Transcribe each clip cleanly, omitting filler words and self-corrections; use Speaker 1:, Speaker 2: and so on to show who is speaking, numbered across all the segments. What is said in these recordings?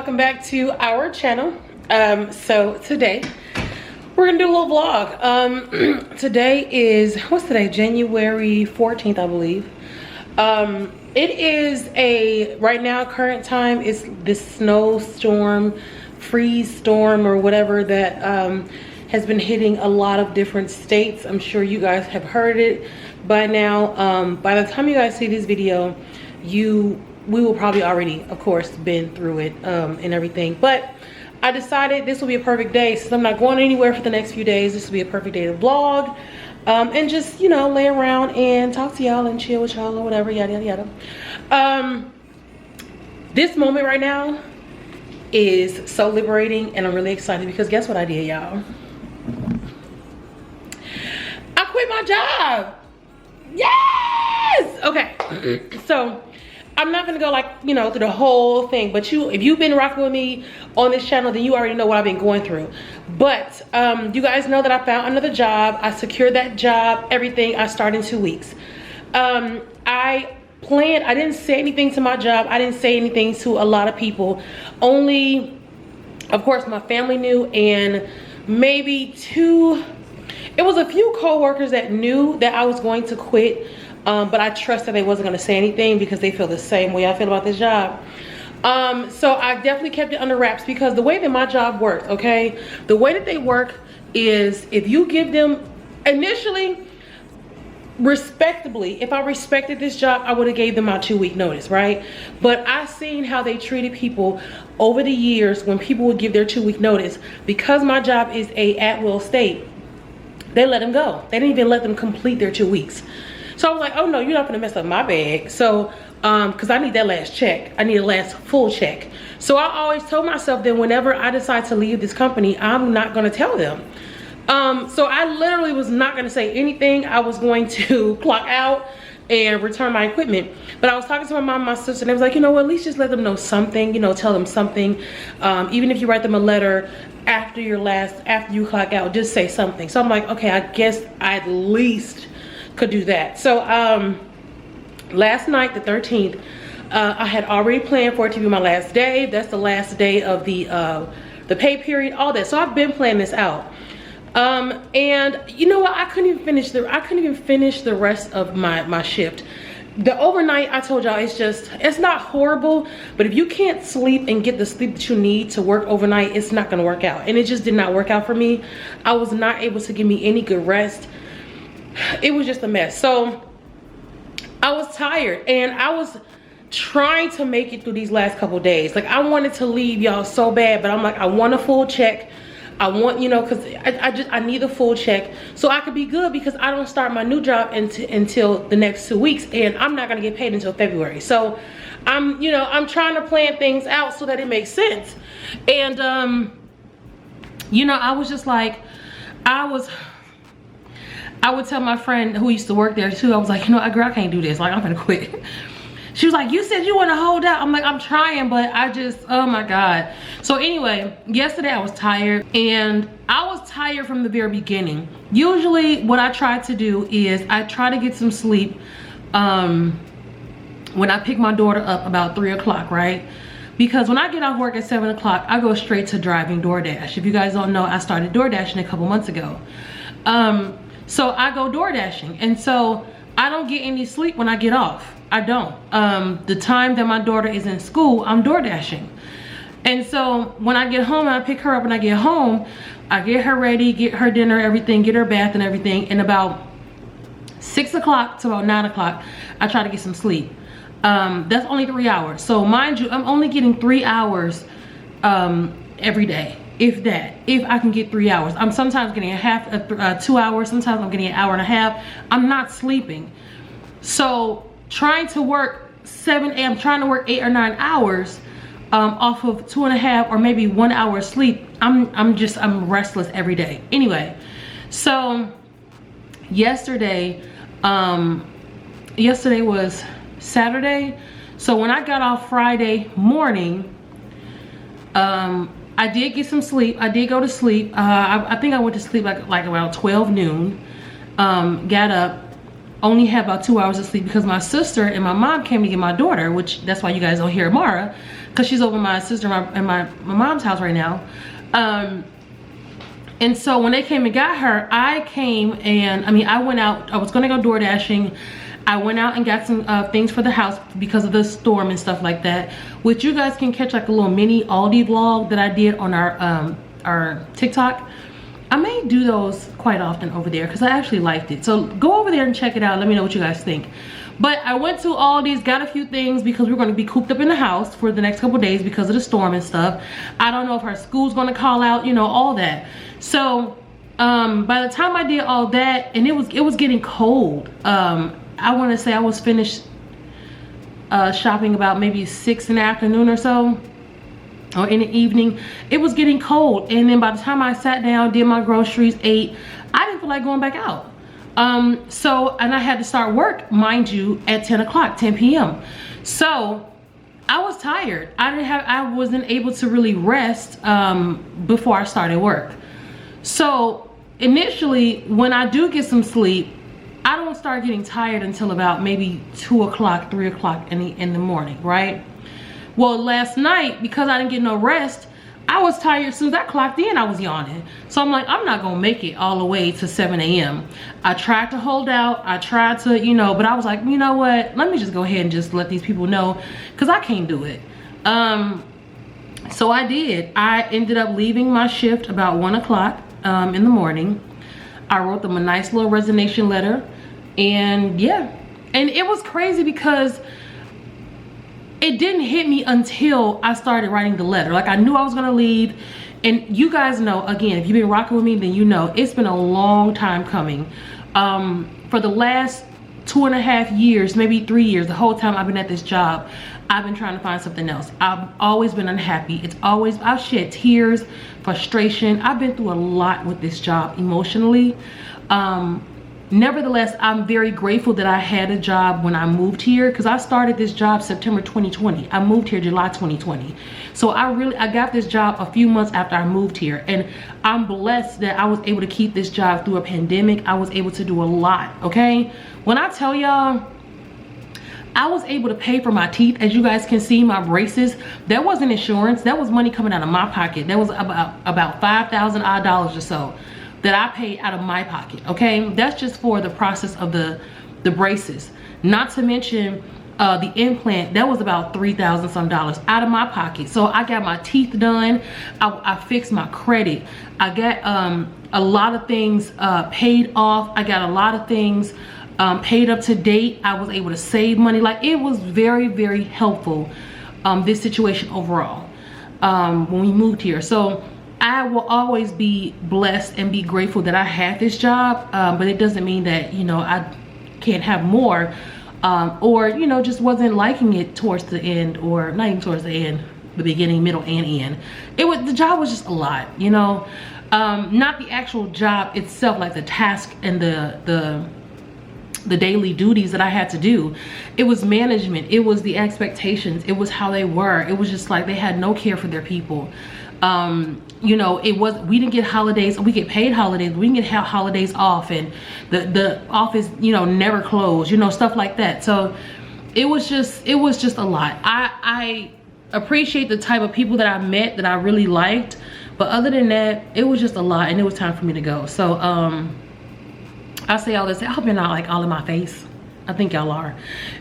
Speaker 1: welcome back to our channel. So today we're gonna do a little vlog. Today is, what's today? January 14th, I believe. It is right now, current time is this snowstorm, freeze storm, or whatever that has been hitting a lot of different states. I'm sure you guys have heard it by now. By the time you guys see this video, we will probably already, of course, been through it and everything. But I decided this will be a perfect day, since I'm not going anywhere for the next few days. This will be a perfect day to vlog and just, you know, lay around and talk to y'all and chill with y'all or whatever, yada yada yada. This moment right now is so liberating, and I'm really excited because guess what I did, y'all? I quit my job. Yes. Okay. So I'm not gonna go, like, you know, through the whole thing, but if you've been rocking with me on this channel, then you already know what I've been going through. But you guys know that I found another job. I secured that job, everything. I start in 2 weeks. I didn't say anything to my job. I didn't say anything to a lot of people. Only, of course, my family knew, and maybe it was a few co-workers that knew that I was going to quit. But I trusted they wasn't going to say anything because they feel the same way I feel about this job. So I definitely kept it under wraps, because the way that my job works, okay, the way that they work is, if you give them initially, respectably, if I respected this job, I would have gave them my 2-week notice, right? But I seen how they treated people over the years when people would give their 2-week notice. Because my job is a at-will state, they let them go. They didn't even let them complete their 2 weeks. So I was like, oh no, you're not gonna mess up my bag. So, cause I need that last check. I need a last full check. So I always told myself that whenever I decide to leave this company, I'm not gonna tell them. So I literally was not gonna say anything. I was going to clock out and return my equipment. But I was talking to my mom and my sister, and they was like, you know what, at least just let them know something, you know, tell them something. Even if you write them a letter after you clock out, just say something. So I'm like, okay, I guess I at least could do that. So last night, the 13th, I had already planned for it to be my last day. That's the last day of the pay period, all that. So I've been planning this out. And you know what, I couldn't even finish the rest of my shift. The overnight, I told y'all, it's not horrible, but if you can't sleep and get the sleep that you need to work overnight, it's not gonna work out. And it just did not work out for me. I was not able to give me any good rest. It was just a mess. So I was tired, and I was trying to make it through these last couple days. Like, I wanted to leave y'all so bad, but I'm like, I want a full check. I want, you know, because I need a full check so I could be good, because I don't start my new job until the next 2 weeks, and I'm not gonna get paid until February. So I'm trying to plan things out so that it makes sense. And you know, I was just like, I would tell my friend who used to work there too, I was like, you know, girl, I can't do this. Like, I'm gonna quit. She was like, you said you want to hold out. I'm like, I'm trying, but oh my God. So anyway, yesterday I was tired, and I was tired from the very beginning. Usually what I try to do is I try to get some sleep when I pick my daughter up about 3 o'clock, right? Because when I get off work at 7 o'clock, I go straight to driving DoorDash. If you guys don't know, I started DoorDashing a couple months ago. So I go door dashing, and so I don't get any sleep when I get off. I don't. The time that my daughter is in school, I'm door dashing. And so when I get home and I pick her up and I get home, I get her ready, get her dinner, everything, get her bath and everything. And about 6 o'clock to about 9 o'clock, I try to get some sleep. That's only 3 hours. So mind you, I'm only getting 3 hours every day. If I can get 3 hours. I'm sometimes getting 2 hours, sometimes I'm getting an hour and a half. I'm not sleeping. So trying to work 8 or 9 hours off of 2.5 or maybe 1 hour of sleep, I'm restless every day. Anyway, so yesterday was Saturday. So when I got off Friday morning, I did get some sleep. I did go to sleep. I think I went to sleep like around 12 noon. Got up, only had about 2 hours of sleep because my sister and my mom came to get my daughter, which that's why you guys don't hear Amara, because she's over my sister and my mom's house right now. And so when they came and got her, I went out. I was gonna go door dashing. I went out and got some things for the house because of the storm and stuff like that, which you guys can catch like a little mini Aldi vlog that I did on our TikTok. I may do those quite often over there because I actually liked it. So go over there and check it out. Let me know what you guys think. But I went to Aldi's, got a few things because we're going to be cooped up in the house for the next couple days because of the storm and stuff. I don't know if her school's going to call out, you know, all that. So by the time I did all that, and it was getting cold. I want to say I was finished shopping about maybe 6 in the afternoon or so, or in the evening. It was getting cold, and then by the time I sat down, did my groceries, ate, I didn't feel like going back out. And I had to start work, mind you, at 10 p.m. So I was tired. I wasn't able to really rest before I started work. So initially, when I do get some sleep, I don't start getting tired until about maybe 2 o'clock, 3 o'clock in the morning, right? Well, last night, because I didn't get no rest, I was tired. As soon as I clocked in, I was yawning. So I'm like, I'm not gonna make it all the way to 7 a.m. I tried to hold out. I tried to, you know, but I was like, you know what? Let me just go ahead and just let these people know, because I can't do it. So I did. I ended up leaving my shift about 1 o'clock in the morning. I wrote them a nice little resignation letter, and yeah. And it was crazy because it didn't hit me until I started writing the letter. Like, I knew I was gonna leave. And you guys know, again, if you've been rocking with me, then you know it's been a long time coming. For the last 2.5 years, maybe 3 years, the whole time I've been at this job, I've been trying to find something else. I've always been unhappy. I've shed tears, frustration. I've been through a lot with this job emotionally. Nevertheless, I'm very grateful that I had a job when I moved here, because I started this job September 2020. I moved here July 2020. So I got this job a few months after I moved here, and I'm blessed that I was able to keep this job through a pandemic. I was able to do a lot, okay? When I tell y'all, I was able to pay for my teeth. As you guys can see, my braces, that wasn't insurance. That was money coming out of my pocket. That was about $5,000 odd or so that I paid out of my pocket, okay? That's just for the process of the braces. Not to mention the implant, that was about $3,000 some out of my pocket. So I got my teeth done. I fixed my credit. I got a lot of things paid off. I got a lot of things paid up to date. I was able to save money. Like, it was very, very helpful, this situation overall, when we moved here. So I will always be blessed and be grateful that I had this job, but it doesn't mean that, you know, I can't have more, or, you know, just wasn't liking it towards the end, or not even towards the end, the beginning, middle, and end. The job was just a lot, you know, not the actual job itself, like the task and the daily duties that I had to do. It was management. It was the expectations. It was how they were. It was just like they had no care for their people. You know, we didn't get holidays. We get paid holidays. We didn't get holidays off, and the office, you know, never closed, you know, stuff like that. So it was just a lot. I appreciate the type of people that I met that I really liked, but other than that, it was just a lot, and it was time for me to go. So I say all this. I hope you're not like all in my face. I think y'all are.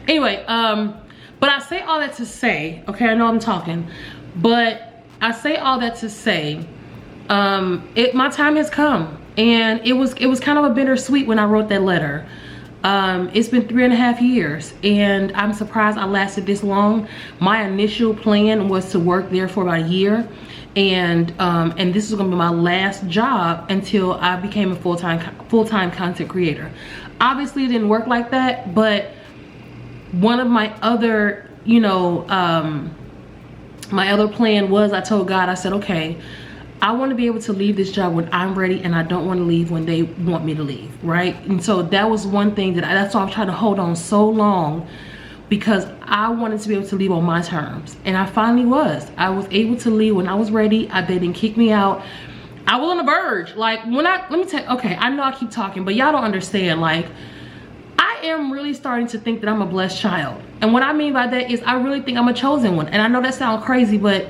Speaker 1: Anyway, but I say all that to say, okay, I know I'm talking, but I say all that to say, my time has come, and it was kind of a bittersweet when I wrote that letter. It's been 3.5 years, and I'm surprised I lasted this long. My initial plan was to work there for about a year, and this is gonna be my last job until I became a full-time content creator. Obviously, it didn't work like that, but one of my other, you know, my other plan was, I told God, I said, okay, I want to be able to leave this job when I'm ready, and I don't want to leave when they want me to leave, right? And so that was one thing that's why I'm trying to hold on so long, because I wanted to be able to leave on my terms, and I finally was. I was able to leave when I was ready. They didn't kick me out. I was on the verge. Like, let me tell you, okay, I know I keep talking, but y'all don't understand. Like, I am really starting to think that I'm a blessed child. And what I mean by that is I really think I'm a chosen one. And I know that sounds crazy, but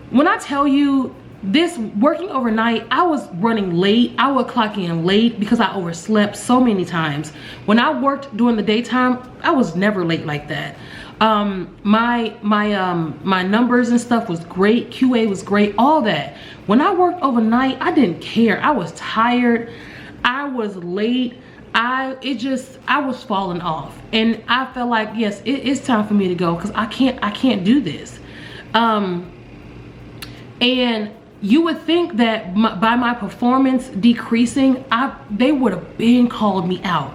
Speaker 1: when I tell you this, working overnight, I was running late. I would clock in late because I overslept so many times. When I worked during the daytime, I was never late like that. My numbers and stuff was great. QA was great, all that. When I worked overnight, I didn't care. I was tired. I was late. I was falling off, and I felt like, yes, it's time for me to go, because I can't do this. And you would think that by my performance decreasing, they would have been called me out.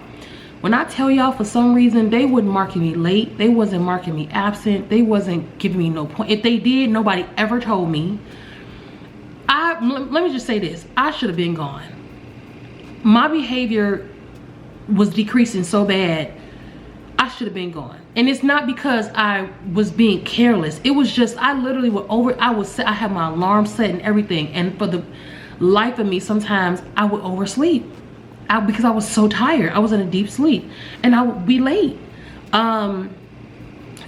Speaker 1: When I tell y'all, for some reason, they wouldn't marking me late. They wasn't marking me absent. They wasn't giving me no point. If they did, nobody ever told me. Let me just say this. I should have been gone. My behavior was decreasing so bad, I should have been gone. And it's not because I was being careless. It was just, I literally would I had my alarm set and everything. And for the life of me, sometimes I would oversleep because I was so tired. I was in a deep sleep and I would be late.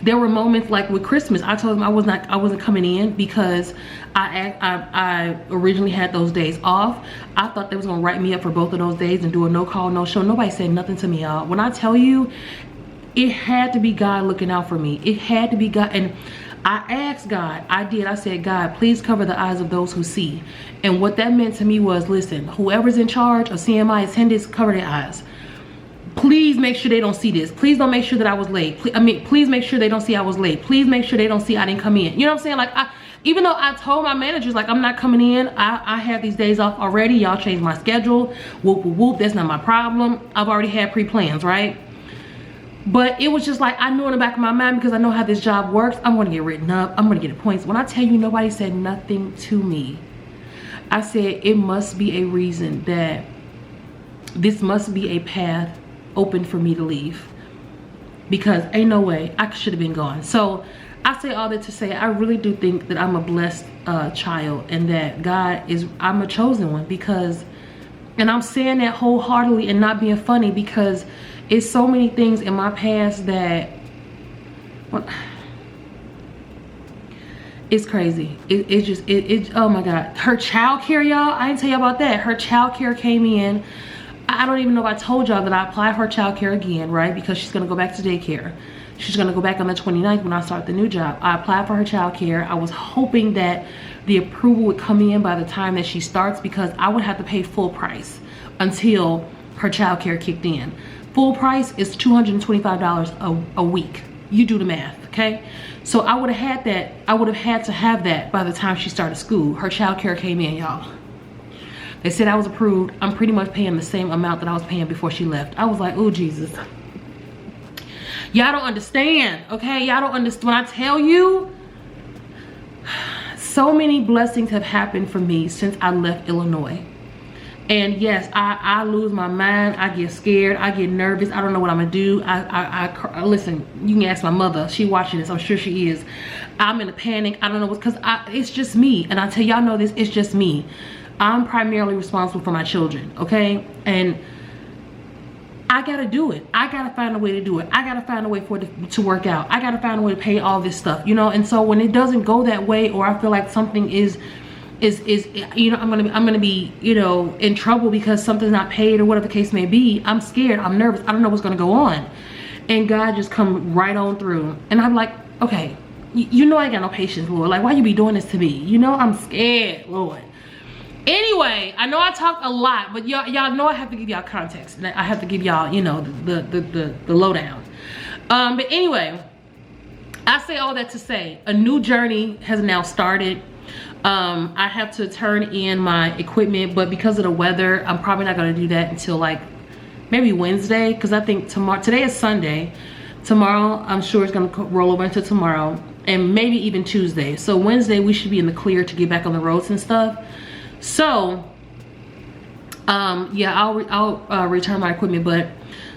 Speaker 1: There were moments like with Christmas, I told them I wasn't coming in because I originally had those days off. I thought they was gonna write me up for both of those days and do a no call, no show. Nobody said nothing to me, y'all. When I tell you, it had to be God looking out for me. It had to be God. And I asked God, I said, God, please cover the eyes of those who see. And what that meant to me was, listen, whoever's in charge of CMI attendance, cover their eyes. Please make sure they don't see this. Please don't make sure that I was late. Please make sure they don't see I was late. Please make sure they don't see I didn't come in. You know what I'm saying? Like, even though I told my managers, like, I'm not coming in. I have these days off already. Y'all changed my schedule. Whoop, whoop, whoop. That's not my problem. I've already had pre-plans, right? But it was just like, I knew in the back of my mind, because I know how this job works, I'm going to get written up. I'm going to get points. When I tell you nobody said nothing to me, I said it must be a reason, that this must be a path open for me to leave, because ain't no way I should have been gone. So I say all that to say, I really do think that I'm a blessed child, and that I'm a chosen one, because, and I'm saying that wholeheartedly and not being funny, because it's so many things in my past that, well, it's crazy. It's just oh my God. Her child care, y'all, I didn't tell you about that. Her child care came in. I don't even know if I told y'all that I applied for child care again, right? Because she's gonna go back to daycare. She's gonna go back on the 29th when I start the new job. I applied for her child care. I was hoping that the approval would come in by the time that she starts, because I would have to pay full price until her child care kicked in. Full price is $225 a week. You do the math, okay? So I would have had that. I would have had to have that by the time she started school. Her child care came in, y'all. They said I was approved. I'm pretty much paying the same amount that I was paying before she left. I was like, oh, Jesus. Y'all don't understand, okay? Y'all don't understand. When I tell you, so many blessings have happened for me since I left Illinois. And yes, I lose my mind. I get scared. I get nervous. I don't know what I'm gonna do. Listen, you can ask my mother. She watching this. I'm sure she is. I'm in a panic. I don't know what's, because it's just me. And I tell y'all know this, it's just me. I'm primarily responsible for my children, okay? And I gotta do it. I gotta find a way to do it. I gotta find a way for it to work out. I gotta find a way to pay all this stuff, you know? And so when it doesn't go that way, or I feel like something is you know, I'm gonna be, you know, in trouble because something's not paid or whatever the case may be, I'm scared, I'm nervous, I don't know what's gonna go on. And God just come right on through. And I'm like, okay, you know I ain't got no patience, Lord. Like, why you be doing this to me? You know I'm scared, Lord. Anyway, I know I talk a lot, but y'all know I have to give y'all context. I have to give y'all, you know, the lowdown. But anyway, I say all that to say, a new journey has now started. I have to turn in my equipment, but because of the weather, I'm probably not gonna do that until like maybe Wednesday, because I think today is Sunday. Tomorrow, I'm sure it's gonna roll over into tomorrow, and maybe even Tuesday. So Wednesday, we should be in the clear to get back on the roads and stuff. So, yeah, I'll return my equipment. But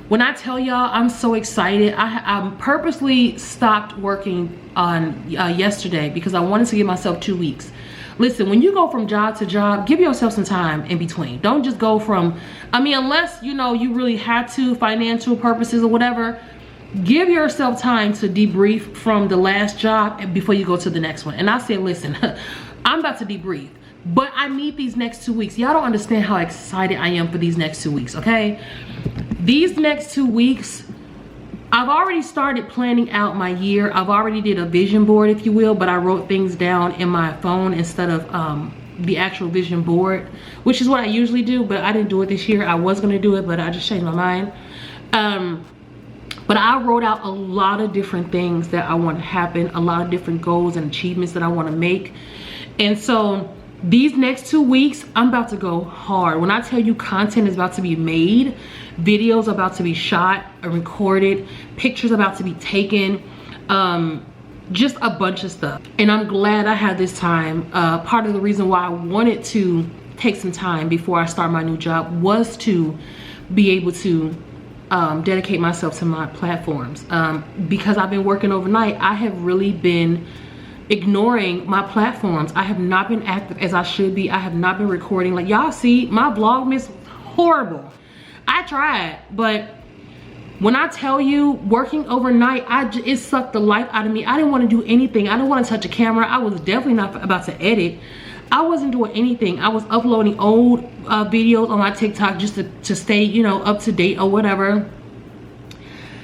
Speaker 1: when I tell y'all, I'm so excited. I purposely stopped working on yesterday because I wanted to give myself 2 weeks. Listen, when you go from job to job, give yourself some time in between. Don't just go from, I mean, unless, you know, you really have to, financial purposes or whatever, give yourself time to debrief from the last job before you go to the next one. And I said, listen, I'm about to debrief, but I need these next 2 weeks. Y'all don't understand how excited I am for these next 2 weeks, okay? These next 2 weeks, I've already started planning out my year. I've already did a vision board, if you will, but I wrote things down in my phone instead of the actual vision board, which is what I usually do, but I didn't do it this year. I was gonna do it, but I just changed my mind. But I wrote out a lot of different things that I want to happen, a lot of different goals and achievements that I want to make. And so these next 2 weeks, I'm about to go hard. When I tell you content is about to be made, videos about to be shot or recorded, pictures about to be taken, just a bunch of stuff. And I'm glad I had this time. Part of the reason why I wanted to take some time before I start my new job was to be able to dedicate myself to my platforms. Because I've been working overnight, I have really been ignoring my platforms. I have not been active as I should be. I have not been recording. Like y'all see, my Vlogmas horrible. I tried, but when I tell you working overnight, it sucked the life out of me. I didn't want to do anything. I didn't want to touch a camera. I was definitely not about to edit. I wasn't doing anything. I was uploading old videos on my TikTok just to stay, you know, up to date or whatever.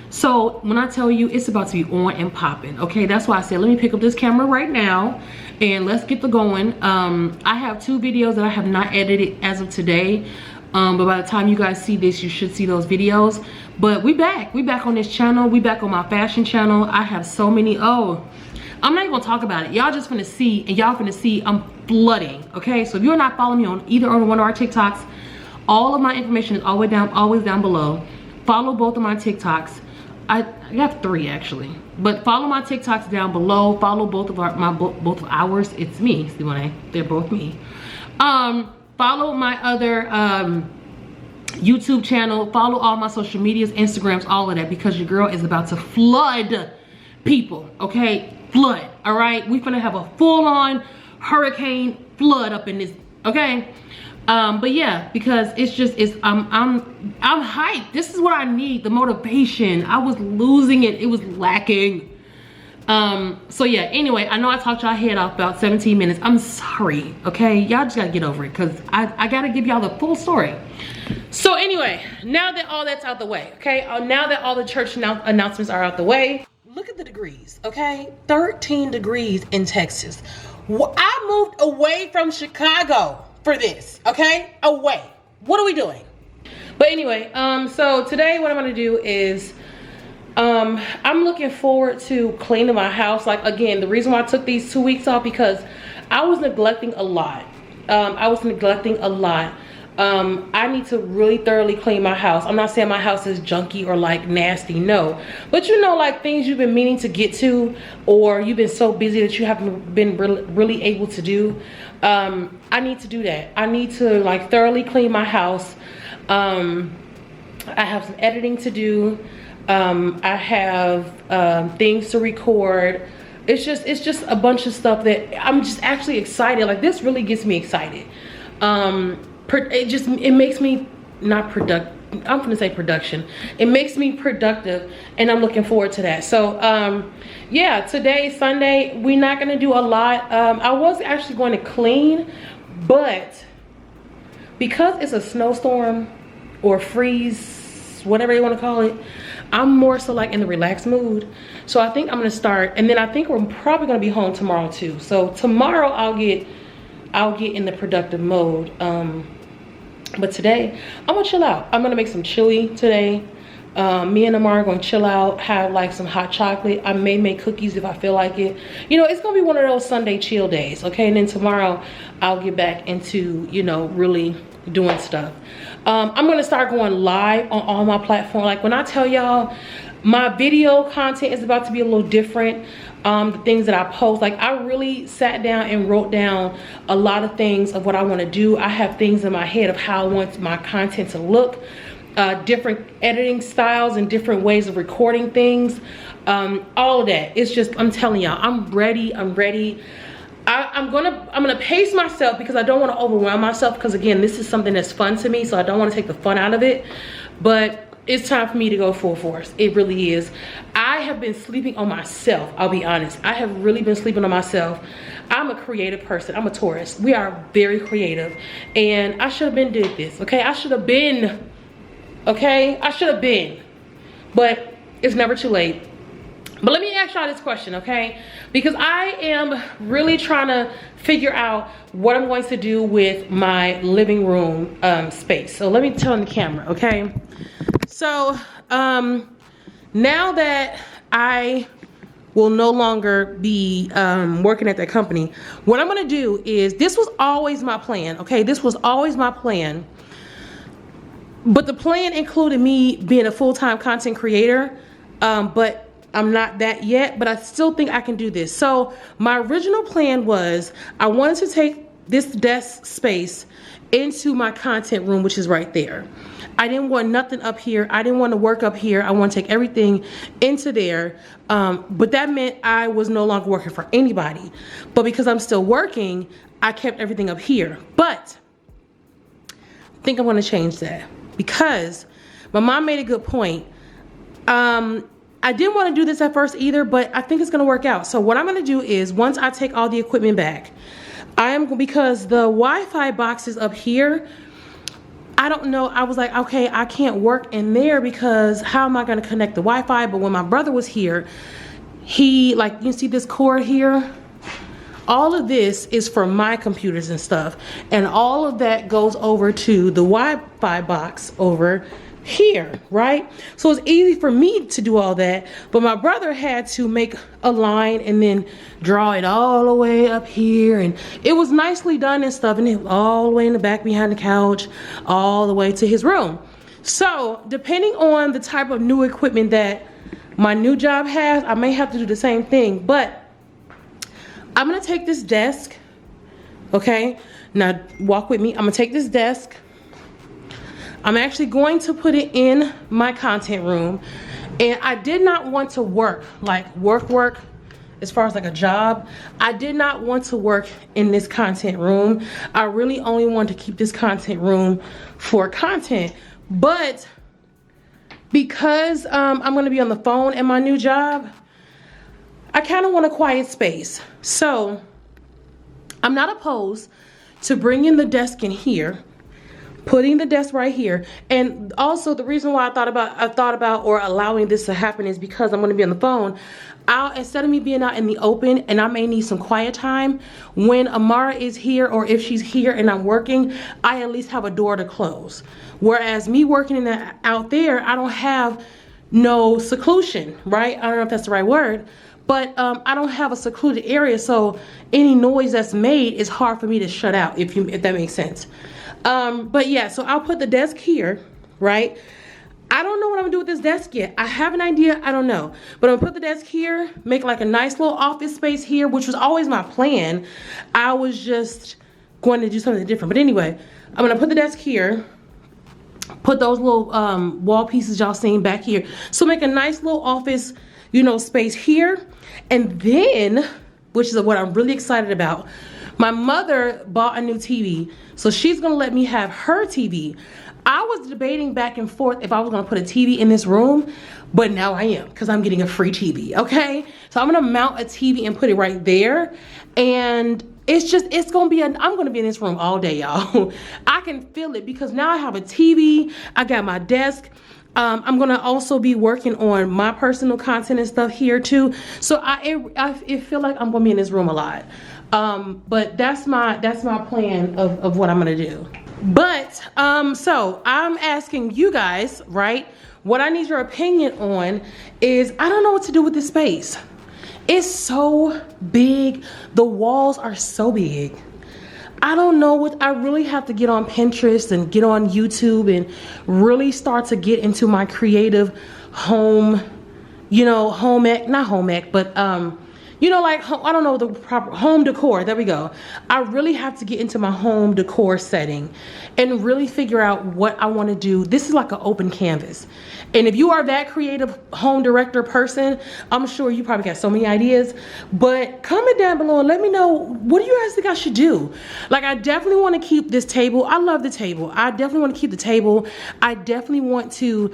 Speaker 1: So when I tell you it's about to be on and popping, okay, that's why I said let me pick up this camera right now and let's get the going. I have 2 videos that I have not edited as of today, but by the time you guys see this, you should see those videos. But we back on this channel. We back on my fashion channel. I have so many. Oh, I'm not even gonna talk about it. Y'all just finna see, and y'all finna see I'm flooding, okay? So if you're not following me on either on one of our TikToks, all of my information is always down below. Follow both of my TikToks. I have 3 actually, but follow my TikToks down below. Follow both of both of ours. It's me. See when they're both me. Follow my other YouTube channel. Follow all my social medias, Instagrams, all of that, because your girl is about to flood people, okay? Flood, all right? We're gonna have a full-on hurricane flood up in this, okay? But yeah, because I'm hyped. This is what I need, the motivation. I was losing it. It was lacking. So yeah, anyway, I know I talked y'all head off about 17 minutes. I'm sorry, okay? Y'all just gotta get over it, because I gotta give y'all the full story. So anyway, now that all that's out the way, okay? Now that all the church announcements are out the way, look at the degrees, okay? 13 degrees in Texas. I moved away from Chicago for this, okay? Away. What are we doing? But anyway, so today what I'm gonna do is I'm looking forward to cleaning my house. Like, again, the reason why I took these 2 weeks off, because I was neglecting a lot. I need to really thoroughly clean my house. I'm not saying my house is junky or like nasty, no, but you know, like things you've been meaning to get to, or you've been so busy that you haven't been really able to do. I need to do that. I need to like thoroughly clean my house. I have some editing to do. I have things to record. It's just a bunch of stuff that I'm just actually excited. Like, this really gets me excited. It makes me not productive. I'm gonna say production. It makes me productive, and I'm looking forward to that. So yeah, today, Sunday, we're not gonna do a lot. I was actually going to clean, but because it's a snowstorm or freeze, whatever you want to call it, I'm more so like in the relaxed mood. So I think I'm gonna start, and then I think we're probably gonna be home tomorrow too. So tomorrow I'll get in the productive mode. But today I'm gonna chill out. I'm gonna make some chili today. Me and Amara are gonna chill out, have like some hot chocolate. I may make cookies if I feel like it. You know, it's gonna be one of those Sunday chill days, okay? And then tomorrow I'll get back into, you know, really doing stuff. I'm gonna start going live on all my platforms. Like, when I tell y'all my video content is about to be a little different, the things that I post, like, I really sat down and wrote down a lot of things of what I want to do. I have things in my head of how I want my content to look, different editing styles and different ways of recording things, all of that. It's just, I'm telling y'all, I'm ready. I'm gonna pace myself because I don't want to overwhelm myself, because again, this is something that's fun to me, so I don't want to take the fun out of it. But it's time for me to go full force. It really is. I have been sleeping on myself. I'll be honest. I have really been sleeping on myself. I'm a creative person. I'm a Taurus. We are very creative, and I should have been did this. Okay, I should have been. Okay, I should have been, but it's never too late. But let me ask y'all this question, okay? Because I am really trying to figure out what I'm going to do with my living room space. So let me turn the camera, okay? So now that I will no longer be working at that company, what I'm gonna do is, this was always my plan, okay? This was always my plan. But the plan included me being a full-time content creator, but I'm not that yet, but I still think I can do this. So my original plan was, I wanted to take this desk space into my content room, which is right there. I didn't want nothing up here. I didn't want to work up here. I want to take everything into there. But that meant I was no longer working for anybody. But because I'm still working, I kept everything up here. But I think I'm going to change that, because my mom made a good point. I didn't want to do this at first either, but I think it's going to work out. So what I'm going to do is, once I take all the equipment back, because the Wi-Fi box is up here, I don't know. I was like, okay, I can't work in there because how am I going to connect the Wi-Fi? But when my brother was here, he, like, you see this cord here? All of this is for my computers and stuff. And all of that goes over to the Wi-Fi box over here, right? So it's easy for me to do all that, but my brother had to make a line and then draw it all the way up here, and it was nicely done and stuff, and it was all the way in the back behind the couch, all the way to his room. So depending on the type of new equipment that my new job has, I may have to do the same thing. But I'm gonna take this desk, okay? Now walk with me. I'm gonna take this desk. I'm actually going to put it in my content room. And I did not want to work, like work, as far as like a job. I did not want to work in this content room. I really only want to keep this content room for content. But because I'm gonna be on the phone at my new job, I kind of want a quiet space. So I'm not opposed to bringing the desk in here, putting the desk right here. And also the reason why I thought about or allowing this to happen is because I'm going to be on the phone. Instead of me being out in the open, and I may need some quiet time, when Amara is here or if she's here and I'm working, I at least have a door to close. Whereas me working out there, I don't have no seclusion, right? I don't know if that's the right word, but I don't have a secluded area, so any noise that's made is hard for me to shut out, if that makes sense. But yeah, so I'll put the desk here, right? I don't know what I'm gonna do with this desk yet. I have an idea, I don't know. But I'm gonna put the desk here, make like a nice little office space here, which was always my plan. I was just going to do something different. But anyway, I'm gonna put the desk here, put those little wall pieces y'all seen back here. So make a nice little office, you know, space here. And then, which is what I'm really excited about, my mother bought a new TV, so she's gonna let me have her TV. I was debating back and forth if I was gonna put a TV in this room, but now I am, because I'm getting a free TV, okay? So I'm gonna mount a TV and put it right there, and it's gonna be, I'm gonna be in this room all day, y'all. I can feel it, because now I have a TV, I got my desk. I'm gonna also be working on my personal content and stuff here too. So I feel like I'm gonna be in this room a lot. But that's my plan of what I'm gonna do. But so I'm asking you guys, right? What I need your opinion on is, I don't know what to do with this space. It's so big. The walls are so big. I don't know what, I really have to get on Pinterest and get on YouTube and really start to get into my creative home, you know, not home ec, but you know, like, I don't know the proper home decor. There we go. I really have to get into my home decor setting and really figure out what I want to do. This is like an open canvas. And if you are that creative home director person, I'm sure you probably got so many ideas. But comment down below and let me know, what do you guys think I should do? Like, I definitely want to keep this table. I love the table. I definitely want to keep the table. I definitely want to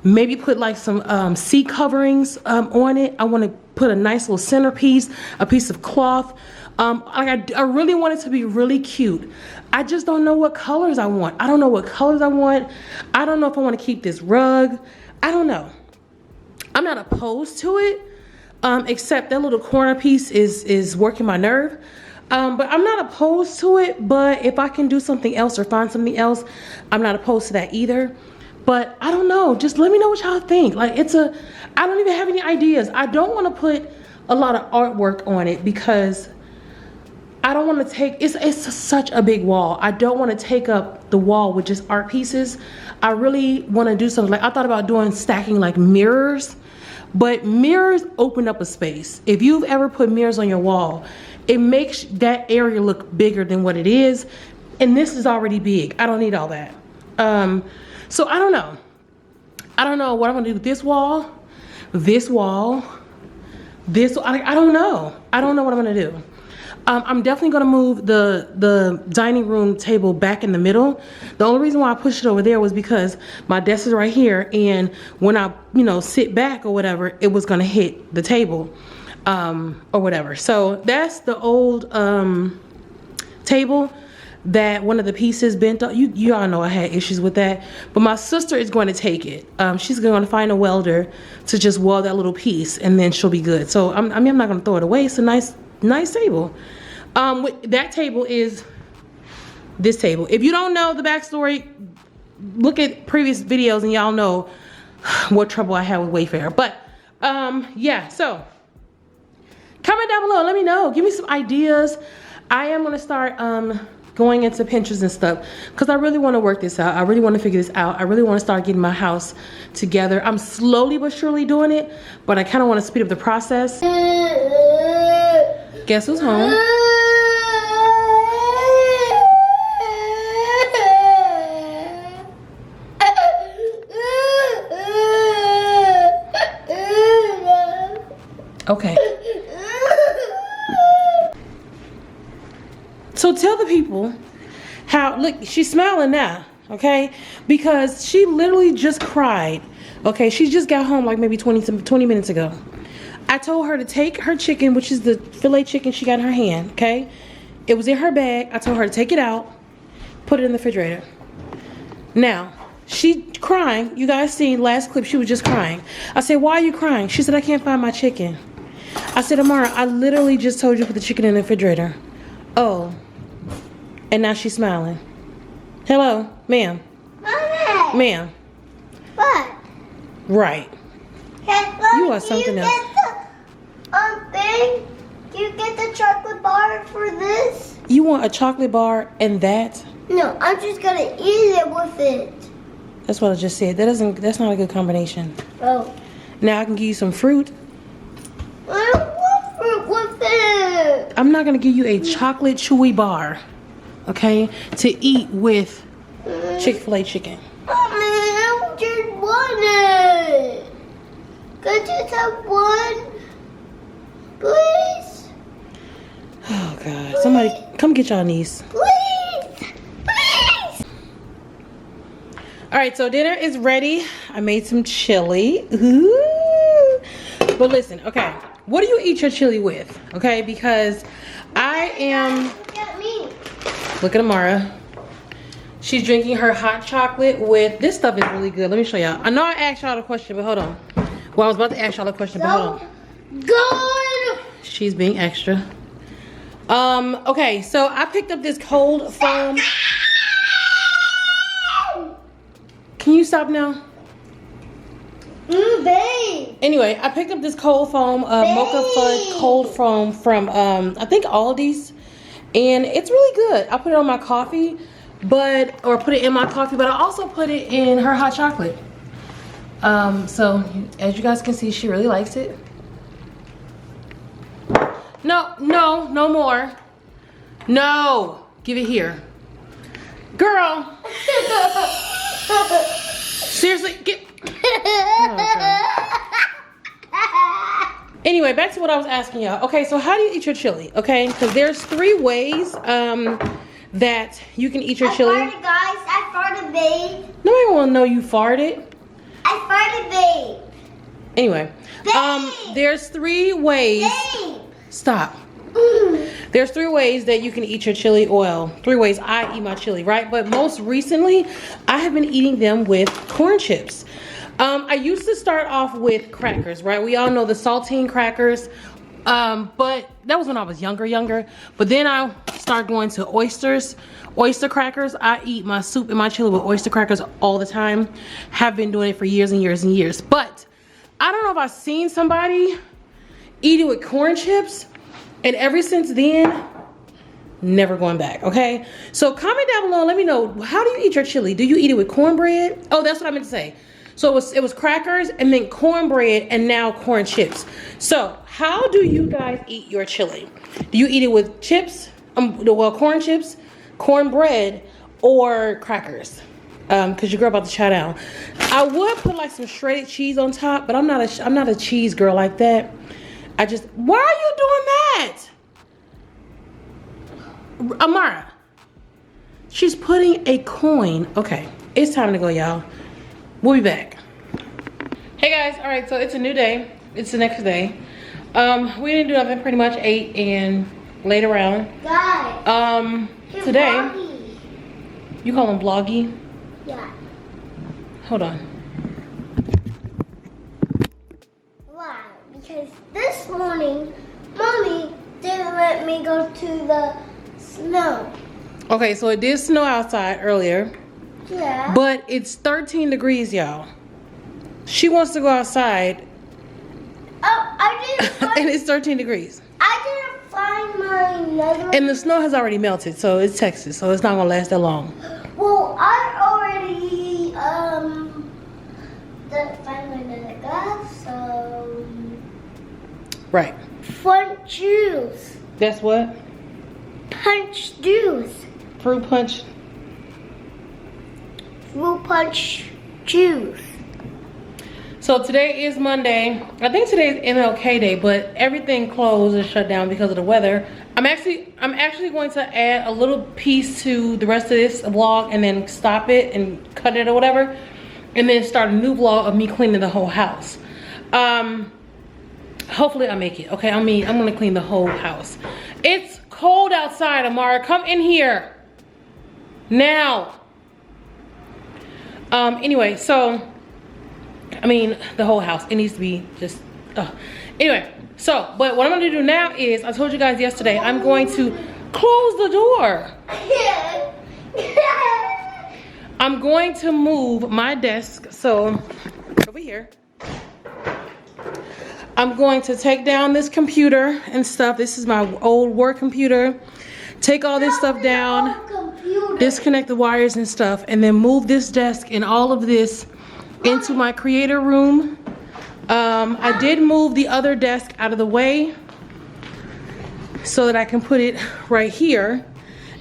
Speaker 1: maybe put like some seat coverings on it. I want to put a nice little centerpiece, a piece of cloth. I really want it to be really cute. I just don't know what colors I want. I don't know what colors I want. I don't know if I want to keep this rug. I don't know. I'm not opposed to it, except that little corner piece is working my nerve. But I'm not opposed to it, but if I can do something else or find something else, I'm not opposed to that either. But I don't know, just let me know what y'all think. Like, I don't even have any ideas. I don't want to put a lot of artwork on it because I don't want to take, it's such a big wall. I don't want to take up the wall with just art pieces. I really want to do something, like I thought about doing stacking like mirrors, but mirrors open up a space. If you've ever put mirrors on your wall, it makes that area look bigger than what it is. And this is already big. I don't need all that. So I don't know. I don't know what I'm gonna do with this wall, this wall, this. I don't know. I don't know what I'm gonna do. I'm definitely gonna move the dining room table back in the middle. The only reason why I pushed it over there was because my desk is right here, and when I, you know, sit back or whatever, it was gonna hit the table, or whatever. So that's the old table that one of the pieces bent up. You all know I had issues with that, but my sister is going to take it. She's going to find a welder to just weld that little piece, and then she'll be good. So I'm not going to throw it away. It's a nice table. That table is this table. If you don't know the backstory, look at previous videos and y'all know what trouble I had with Wayfair. But yeah, so comment down below, let me know, give me some ideas. I am going to start going into Pinterest and stuff because I really want to work this out. I really want to figure this out. I really want to start getting my house together. I'm slowly but surely doing it, but I kind of want to speed up the process. Guess who's home? Okay. So tell the people how, look, she's smiling now, okay? Because she literally just cried, okay? She just got home like maybe 20 minutes ago. I told her to take her chicken, which is the filet chicken she got in her hand, okay? It was in her bag. I told her to take it out, put it in the refrigerator. Now, she crying. You guys seen last clip, she was just crying. I said, why are you crying? She said, I can't find my chicken. I said, Amara, I literally just told you to put the chicken in the refrigerator. Oh. And now she's smiling. Hello, ma'am. Ma'am.
Speaker 2: What?
Speaker 1: Right. You are something else.
Speaker 2: Thing? Do you get the chocolate bar for this?
Speaker 1: You want a chocolate bar and that?
Speaker 2: No, I'm just gonna eat it with it.
Speaker 1: That's what I just said. That's not a good combination.
Speaker 2: Oh.
Speaker 1: Now I can give you some fruit.
Speaker 2: I don't want fruit with it.
Speaker 1: I'm not gonna give you a chocolate chewy bar, okay, to eat with Chick-fil-A chicken.
Speaker 2: I just want it. Could you just have one? Please?
Speaker 1: Oh God, somebody come get y'all niece.
Speaker 2: Please. Please.
Speaker 1: All right, so dinner is ready. I made some chili. Ooh. But listen, okay, what do you eat your chili with? Okay, because I am,
Speaker 2: Look at me.
Speaker 1: look at Amara. She's drinking her hot chocolate with, this stuff is really good. Let me show y'all. I know I asked y'all a question, but hold on. Well, I was about to ask y'all a question, but hold on.
Speaker 2: Good.
Speaker 1: She's being extra. Okay, so I picked up this cold foam. Can you stop now?
Speaker 2: Babe.
Speaker 1: Anyway, I picked up this cold foam, mocha fudge cold foam from, I think Aldi's. And it's really good. I put it on my coffee, or put it in my coffee, but I also put it in her hot chocolate. So as you guys can see, she really likes it. No, no, no more. No, give it here. Girl. Seriously, get. Oh, anyway, back to what I was asking y'all. Okay, so how do you eat your chili? Okay, because there's 3 ways that you can eat your chili.
Speaker 2: I farted, guys. I farted, babe.
Speaker 1: Nobody want to know you farted.
Speaker 2: I farted, babe.
Speaker 1: Anyway, there's 3 ways.
Speaker 2: Babe.
Speaker 1: Stop. There's 3 ways that you can eat your chili oil. 3 ways I eat my chili, right? But most recently, I have been eating them with corn chips. I used to start off with crackers, right? We all know the saltine crackers. But that was when I was younger. But then I started going to oyster crackers. I eat my soup and my chili with oyster crackers all the time. Have been doing it for years and years and years. But I don't know if I've seen somebody eat it with corn chips. And ever since then, never going back, okay? So comment down below and let me know, how do you eat your chili? Do you eat it with cornbread? Oh, that's what I meant to say. So it was crackers and then cornbread and now corn chips. So how do you guys eat your chili? Do you eat it with chips, corn chips, cornbread, or crackers? Cause your girl about to chow down. I would put like some shredded cheese on top, but I'm not a cheese girl like that. Why are you doing that? Amara, she's putting a coin. Okay, it's time to go, y'all. We'll be back. Hey guys, all right, so it's a new day. It's the next day. We didn't do nothing, pretty much ate and laid around.
Speaker 2: Guys,
Speaker 1: today,
Speaker 2: vloggy.
Speaker 1: You call him vloggy?
Speaker 2: Yeah.
Speaker 1: Hold on.
Speaker 2: Why? Because this morning, Mommy didn't let me go to the snow.
Speaker 1: Okay, so it did snow outside earlier.
Speaker 2: Yeah.
Speaker 1: But it's 13 degrees, y'all. She wants to go outside.
Speaker 2: Oh, I didn't find,
Speaker 1: and it's 13 degrees.
Speaker 2: I didn't find my nether.
Speaker 1: And the snow has already melted, so it's Texas, so it's not gonna last that long.
Speaker 2: Well, I already didn't find my nether, so
Speaker 1: Right.
Speaker 2: punch juice.
Speaker 1: That's what?
Speaker 2: Punch juice.
Speaker 1: Fruit punch.
Speaker 2: Fruit punch juice.
Speaker 1: So today is Monday. I think today is MLK Day, but everything closed and shut down because of the weather. I'm actually going to add a little piece to the rest of this vlog and then stop it and cut it or whatever, and then start a new vlog of me cleaning the whole house. Hopefully I make it. Okay, I'm gonna clean the whole house. It's cold outside, Amara. Come in here now. Anyway, so the whole house, it needs to be just anyway, so but what I'm gonna do now is, I told you guys yesterday, I'm going to close the door. I'm going to move my desk, so over here. I'm going to take down this computer and stuff. This is my old work computer. Take all this stuff down, disconnect the wires and stuff, and then move this desk and all of this into my creator room. I did move the other desk out of the way so that I can put it right here.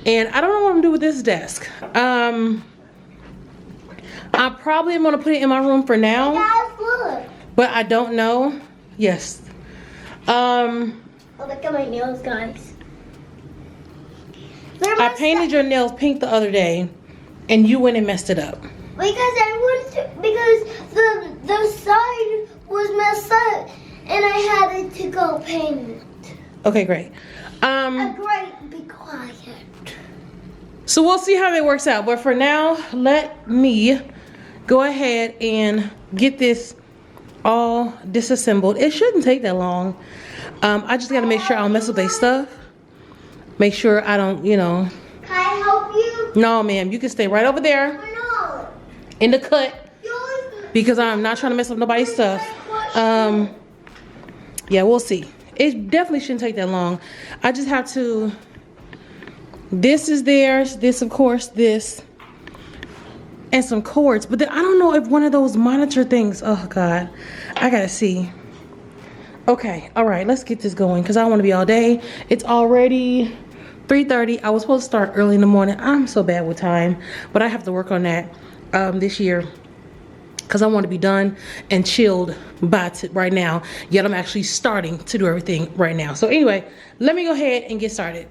Speaker 1: And I don't know what I'm gonna do with this desk. I probably am gonna put it in my room for now, but I don't know. Yes.
Speaker 2: Oh, look at my nails, guys.
Speaker 1: I painted your nails pink the other day, and you went and messed it up.
Speaker 2: Because the side was messed up, and I had to go paint it.
Speaker 1: Okay, great.
Speaker 2: Great, be quiet.
Speaker 1: So we'll see how that works out. But for now, let me go ahead and get this all disassembled. It shouldn't take that long. I just gotta make sure I don't mess with their stuff. Make sure I don't,
Speaker 2: Can I help you?
Speaker 1: No, ma'am, you can stay right over there
Speaker 2: No.
Speaker 1: in the cut, because I'm not trying to mess up nobody's stuff. Yeah, we'll see. It definitely shouldn't take that long. I just have to, this is theirs, this of course, this, and some cords. But then I don't know if one of those monitor things, oh God, I gotta see. Okay, all right, let's get this going because I want to be all day. It's already 3:30. I was supposed to start early in the morning. I'm so bad with time, but I have to work on that this year because I want to be done and chilled by right now. Yet I'm actually starting to do everything right now. So anyway, let me go ahead and get started.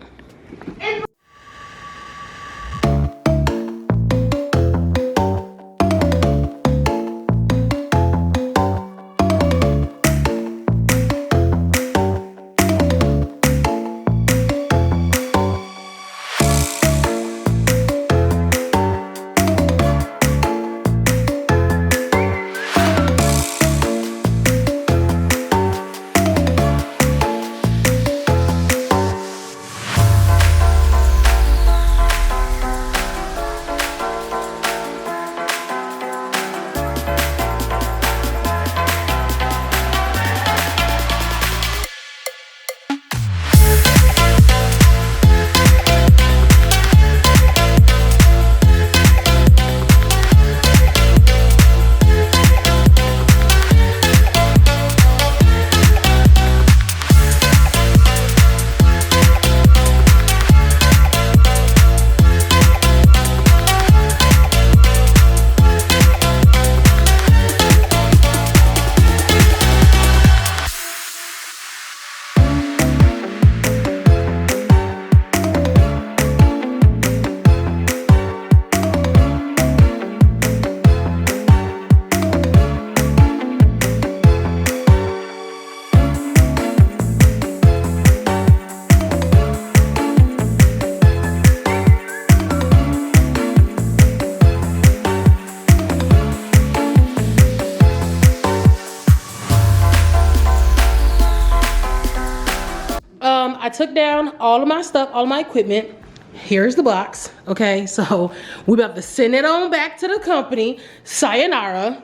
Speaker 1: I took down all of my stuff, all my equipment. Here's the box. Okay, so we're about to send it on back to the company. Sayonara.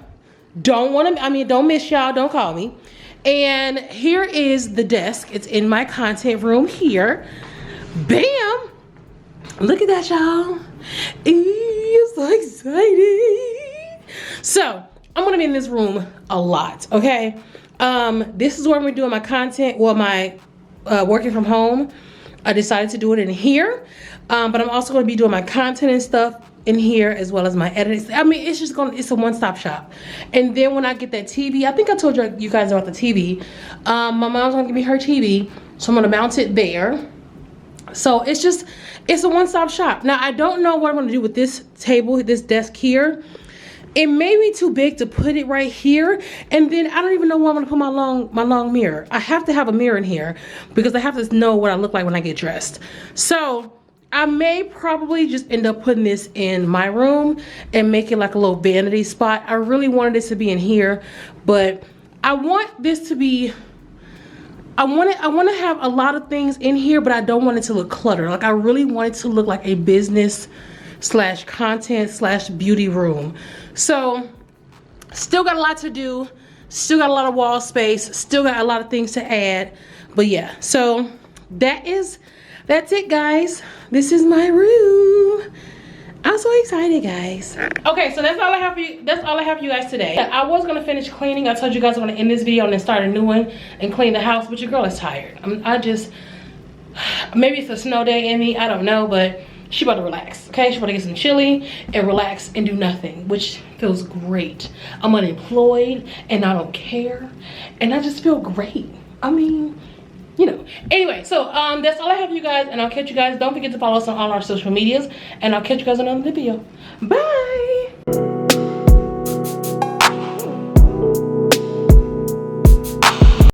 Speaker 1: Don't miss y'all. Don't call me. And here is the desk. It's in my content room here. Bam! Look at that, y'all. It's so exciting. So I'm gonna be in this room a lot. Okay. This is where I'm doing my content. Well, my working from home. I decided to do it in here, but I'm also going to be doing my content and stuff in here as well as my editing. I mean, it's a one-stop shop. And then when I get that TV, I think I told you guys about the TV. My mom's going to give me her TV, so I'm going to mount it there. So it's a one-stop shop. Now I don't know what I'm going to do with this table, this desk here. It may be too big to put it right here, and then I don't even know where I'm gonna put my long mirror. I have to have a mirror in here because I have to know what I look like when I get dressed. So I may probably just end up putting this in my room and make it like a little vanity spot. I really wanted this to be in here, but I want this to be, I want to have a lot of things in here, but I don't want it to look cluttered. Like I really want it to look like a business / content / beauty room. So still got a lot to do, still got a lot of wall space, still got a lot of things to add. But yeah, so that's it, guys. This is my room. I'm so excited, guys. Okay, so that's all I have for you. That's all I have for you guys today. I was gonna finish cleaning. I told you guys I'm gonna end this video and then start a new one and clean the house, but your girl is tired. Maybe it's a snow day in me, I don't know, but she about to relax, okay? She about to get some chili and relax and do nothing, which feels great. I'm unemployed and I don't care, and I just feel great. I mean, you know. Anyway, so that's all I have for you guys, and I'll catch you guys. Don't forget to follow us on all our social medias, and I'll catch you guys in another video. Bye.